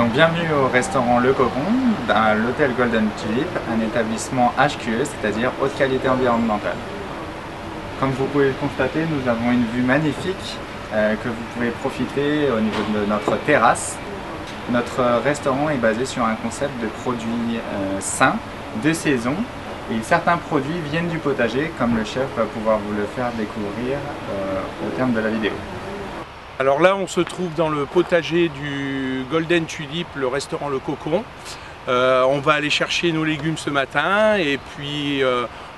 Donc bienvenue au restaurant Le Cocon, à l'hôtel Golden Tulip, un établissement HQE, c'est-à-dire haute qualité environnementale. Comme vous pouvez le constater, nous avons une vue magnifique que vous pouvez profiter au niveau de notre terrasse. Notre restaurant est basé sur un concept de produits sains, de saison, et certains produits viennent du potager, comme le chef va pouvoir vous le faire découvrir au terme de la vidéo. Alors là, on se trouve dans le potager du Golden Tulip, le restaurant Le Cocon. On va aller chercher nos légumes ce matin et puis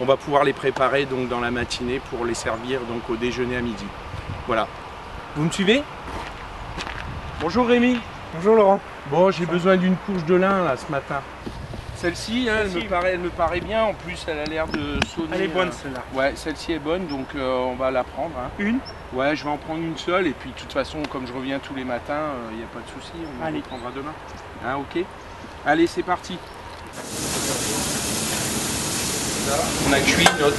on va pouvoir les préparer donc dans la matinée pour les servir donc au déjeuner à midi. Voilà. Vous me suivez? Bonjour Rémi. Bonjour Laurent. Bon, j'ai besoin d'une couche de lin là ce matin. Celle-ci, hein, elle me paraît bien. En plus, elle a l'air de sonner. Elle est bonne celle-là. Ouais, celle-ci est bonne, donc on va la prendre. Hein. Une? Ouais, je vais en prendre une seule. Et puis, de toute façon, comme je reviens tous les matins, il n'y a pas de souci. On en prendra demain. Hein, ok. Allez, c'est parti. Là, on a cuit notre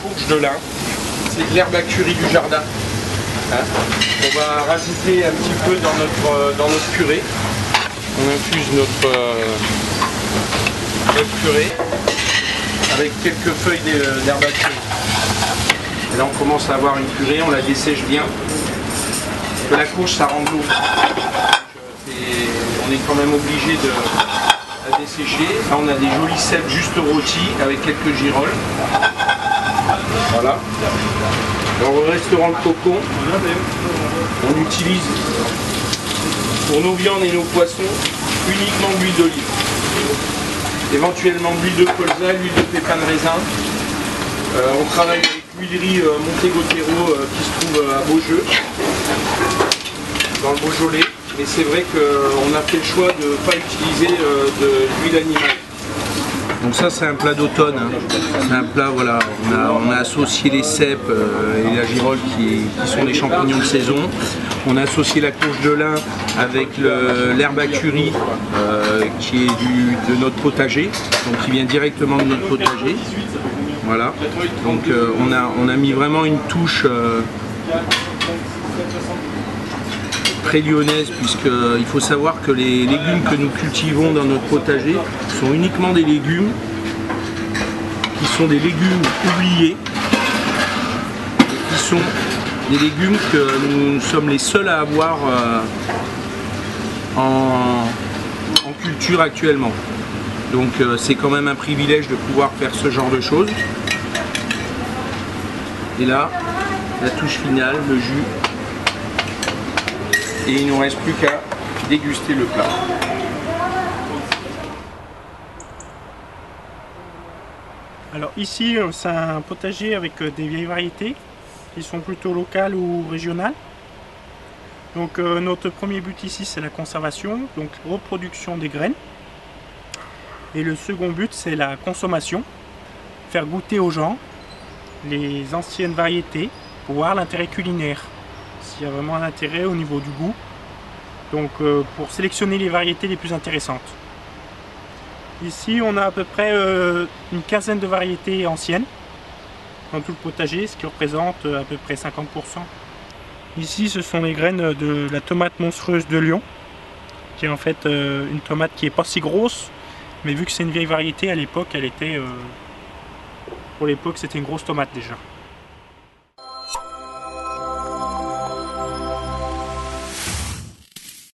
courge de lin. C'est de l'herbe à curry du jardin. Hein. On va rajouter un petit peu dans notre purée. On infuse notre purée avec quelques feuilles d'herbe à curry. Et là on commence à avoir une purée, on la dessèche bien. Parce que la courge ça rend de l'eau. On est quand même obligé de la dessécher. Là on a des jolis cèpes juste rôtis avec quelques girolles. Voilà. Dans le restaurant Le Cocon, on utilise pour nos viandes et nos poissons uniquement de l'huile d'olive. Éventuellement de l'huile de colza, l'huile de pépins de raisin. On travaille avec l'huilerie Montegotero qui se trouve à Beaujeu, dans le Beaujolais. Mais c'est vrai qu'on a fait le choix de ne pas utiliser de l'huile animale. Donc ça c'est un plat d'automne, hein. C'est un plat, voilà, on a associé les cèpes et la girole qui sont des champignons de saison. On a associé la courge de lin avec l'herbe à curry qui est de notre potager, donc qui vient directement de notre potager. Voilà, donc on a mis vraiment une touche très lyonnaise, puisqu'il faut savoir que les légumes que nous cultivons dans notre potager sont uniquement des légumes qui sont des légumes oubliés, qui sont des légumes que nous sommes les seuls à avoir en culture actuellement. Donc c'est quand même un privilège de pouvoir faire ce genre de choses. Et là, la touche finale, le jus. Et il ne nous reste plus qu'à déguster le plat. Alors ici c'est un potager avec des vieilles variétés qui sont plutôt locales ou régionales. Donc notre premier but ici c'est la conservation, donc reproduction des graines. Et le second but c'est la consommation, faire goûter aux gens les anciennes variétés pour voir l'intérêt culinaire. Il y a vraiment un intérêt au niveau du goût, donc pour sélectionner les variétés les plus intéressantes. Ici on a à peu près une quinzaine de variétés anciennes dans tout le potager, ce qui représente à peu près 50%. Ici ce sont les graines de la tomate monstrueuse de Lyon, qui est en fait une tomate qui n'est pas si grosse, mais vu que c'est une vieille variété, à l'époque elle était, pour l'époque c'était une grosse tomate déjà.